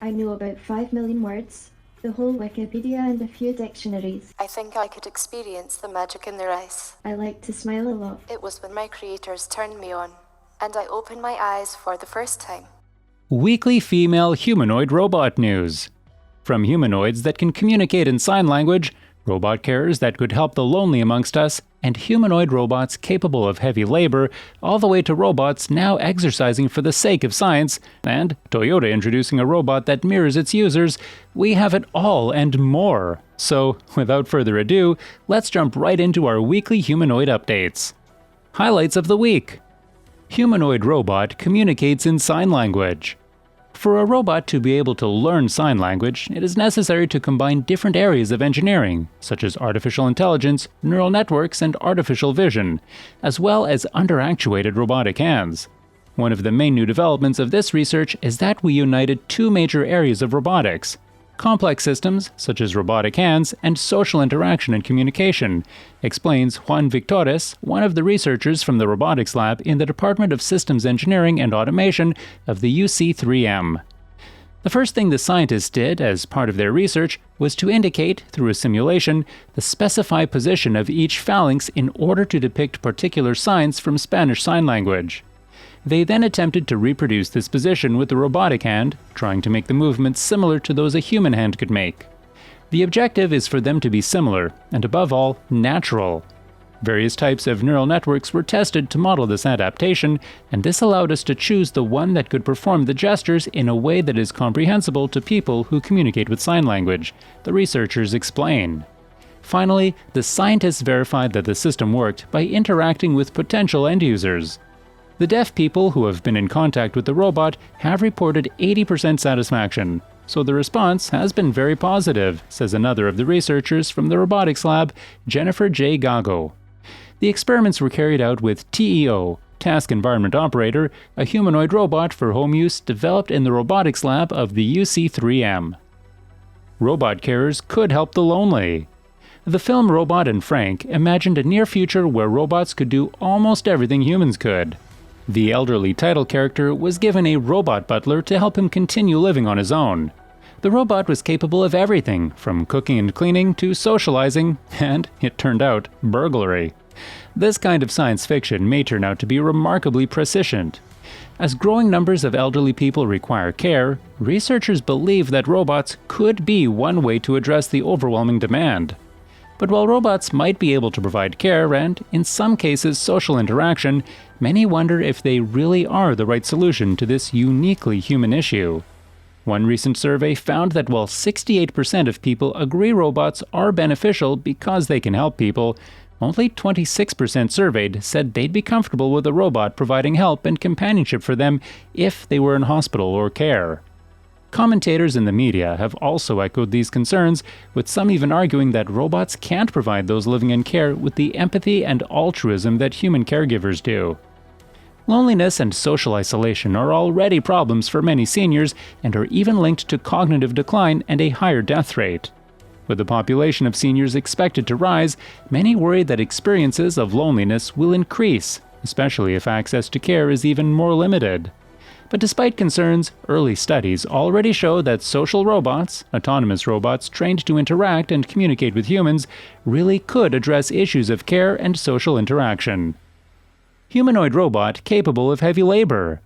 I know about 5 million words, the whole Wikipedia and a few dictionaries. I think I could experience the magic in their eyes. I like to smile a lot. It was when my creators turned me on, and I opened my eyes for the first time. Weekly Female Humanoid Robot News. From humanoids that can communicate in sign language, robot carers that could help the lonely amongst us, and humanoid robots capable of heavy labor, all the way to robots now exercising for the sake of science, and Toyota introducing a robot that mirrors its users, we have it all and more. So, without further ado, let's jump right into our weekly humanoid updates. Highlights of the week. Humanoid robot communicates in sign language. For a robot to be able to learn sign language, it is necessary to combine different areas of engineering, such as artificial intelligence, neural networks, and artificial vision, as well as underactuated robotic hands. One of the main new developments of this research is that we united two major areas of robotics: complex systems, such as robotic hands, and social interaction and communication, explains Juan Victores, one of the researchers from the robotics lab in the Department of Systems Engineering and Automation of the UC3M. The first thing the scientists did as part of their research was to indicate, through a simulation, the specified position of each phalanx in order to depict particular signs from Spanish Sign Language. They then attempted to reproduce this position with the robotic hand, trying to make the movements similar to those a human hand could make. The objective is for them to be similar, and above all, natural. Various types of neural networks were tested to model this adaptation, and this allowed us to choose the one that could perform the gestures in a way that is comprehensible to people who communicate with sign language, the researchers explain. Finally, the scientists verified that the system worked by interacting with potential end users. The deaf people who have been in contact with the robot have reported 80% satisfaction, so the response has been very positive, says another of the researchers from the robotics lab, Jennifer J. Gago. The experiments were carried out with TEO, Task Environment Operator, a humanoid robot for home use developed in the robotics lab of the UC3M. Robot carers could help the lonely. The film Robot and Frank imagined a near future where robots could do almost everything humans could. The elderly title character was given a robot butler to help him continue living on his own. The robot was capable of everything, from cooking and cleaning to socializing, and, it turned out, burglary. This kind of science fiction may turn out to be remarkably prescient. As growing numbers of elderly people require care, researchers believe that robots could be one way to address the overwhelming demand. But while robots might be able to provide care and, in some cases, social interaction, many wonder if they really are the right solution to this uniquely human issue. One recent survey found that while 68% of people agree robots are beneficial because they can help people, only 26% surveyed said they'd be comfortable with a robot providing help and companionship for them if they were in hospital or care. Commentators in the media have also echoed these concerns, with some even arguing that robots can't provide those living in care with the empathy and altruism that human caregivers do. Loneliness and social isolation are already problems for many seniors and are even linked to cognitive decline and a higher death rate. With the population of seniors expected to rise, many worry that experiences of loneliness will increase, especially if access to care is even more limited. But despite concerns, early studies already show that social robots, autonomous robots trained to interact and communicate with humans, really could address issues of care and social interaction. Humanoid robot capable of heavy labor.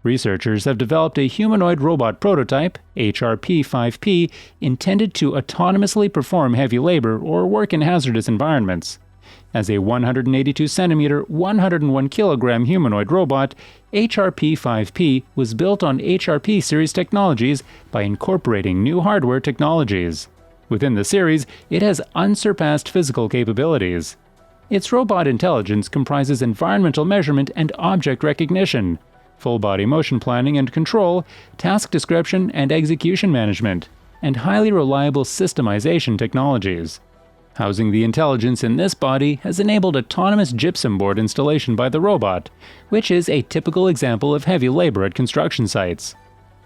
Researchers have developed a humanoid robot prototype, HRP-5P, intended to autonomously perform heavy labor or work in hazardous environments. As a 182-centimeter, 101-kilogram humanoid robot, HRP-5P was built on HRP series technologies by incorporating new hardware technologies. Within the series, it has unsurpassed physical capabilities. Its robot intelligence comprises environmental measurement and object recognition, full-body motion planning and control, task description and execution management, and highly reliable systemization technologies. Housing the intelligence in this body has enabled autonomous gypsum board installation by the robot, which is a typical example of heavy labor at construction sites.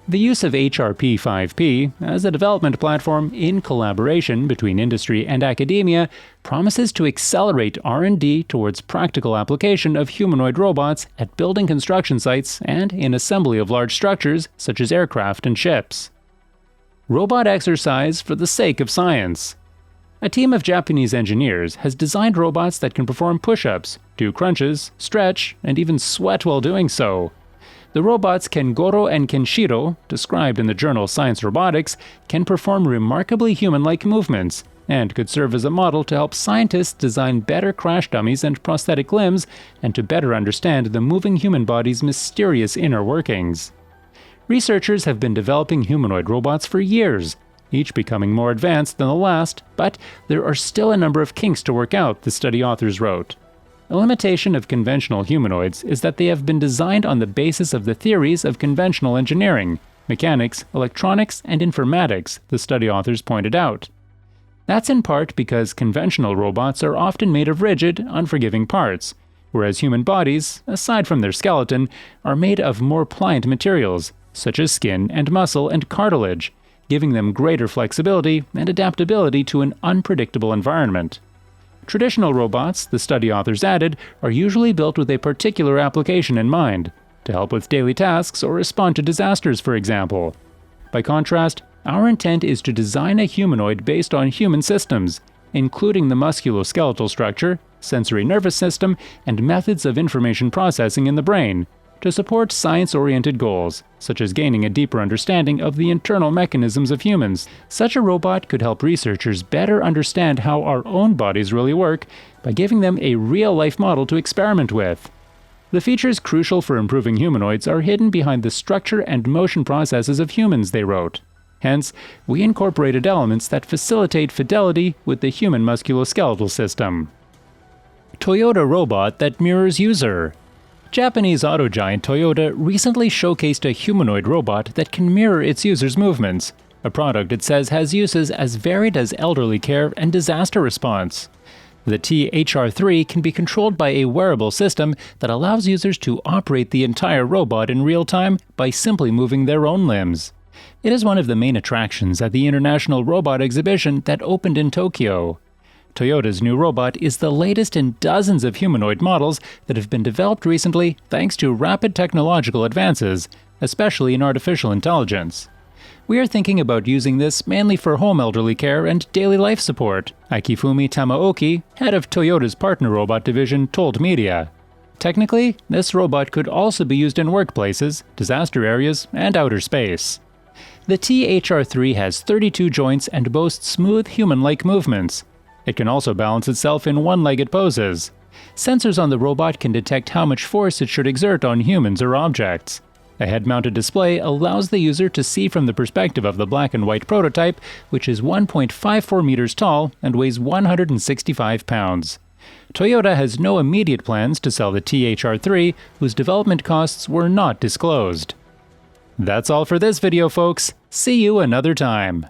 The use of HRP-5P as a development platform in collaboration between industry and academia promises to accelerate R&D towards practical application of humanoid robots at building construction sites and in assembly of large structures such as aircraft and ships. Robot exercise for the sake of science. A team of Japanese engineers has designed robots that can perform push-ups, do crunches, stretch, and even sweat while doing so. The robots Kengoro and Kenshiro, described in the journal Science Robotics, can perform remarkably human-like movements, and could serve as a model to help scientists design better crash dummies and prosthetic limbs, and to better understand the moving human body's mysterious inner workings. Researchers have been developing humanoid robots for years, each becoming more advanced than the last, but there are still a number of kinks to work out, the study authors wrote. A limitation of conventional humanoids is that they have been designed on the basis of the theories of conventional engineering, mechanics, electronics, and informatics, the study authors pointed out. That's in part because conventional robots are often made of rigid, unforgiving parts, whereas human bodies, aside from their skeleton, are made of more pliant materials, such as skin and muscle and cartilage, giving them greater flexibility and adaptability to an unpredictable environment. Traditional robots, the study authors added, are usually built with a particular application in mind, to help with daily tasks or respond to disasters, for example. By contrast, our intent is to design a humanoid based on human systems, including the musculoskeletal structure, sensory nervous system, and methods of information processing in the brain, to support science-oriented goals, such as gaining a deeper understanding of the internal mechanisms of humans. Such a robot could help researchers better understand how our own bodies really work by giving them a real-life model to experiment with. The features crucial for improving humanoids are hidden behind the structure and motion processes of humans, they wrote. Hence, we incorporated elements that facilitate fidelity with the human musculoskeletal system. Toyota robot that mirrors user. Japanese auto giant Toyota recently showcased a humanoid robot that can mirror its users' movements, a product it says has uses as varied as elderly care and disaster response. The THR3 can be controlled by a wearable system that allows users to operate the entire robot in real time by simply moving their own limbs. It is one of the main attractions at the International Robot Exhibition that opened in Tokyo. Toyota's new robot is the latest in dozens of humanoid models that have been developed recently thanks to rapid technological advances, especially in artificial intelligence. We are thinking about using this mainly for home elderly care and daily life support, Akifumi Tamaoki, head of Toyota's partner robot division, told media. Technically, this robot could also be used in workplaces, disaster areas, and outer space. The THR3 has 32 joints and boasts smooth human-like movements. It can also balance itself in one-legged poses. Sensors on the robot can detect how much force it should exert on humans or objects. A head-mounted display allows the user to see from the perspective of the black and white prototype, which is 1.54 meters tall and weighs 165 pounds. Toyota has no immediate plans to sell the THR3, whose development costs were not disclosed. That's all for this video, folks. See you another time.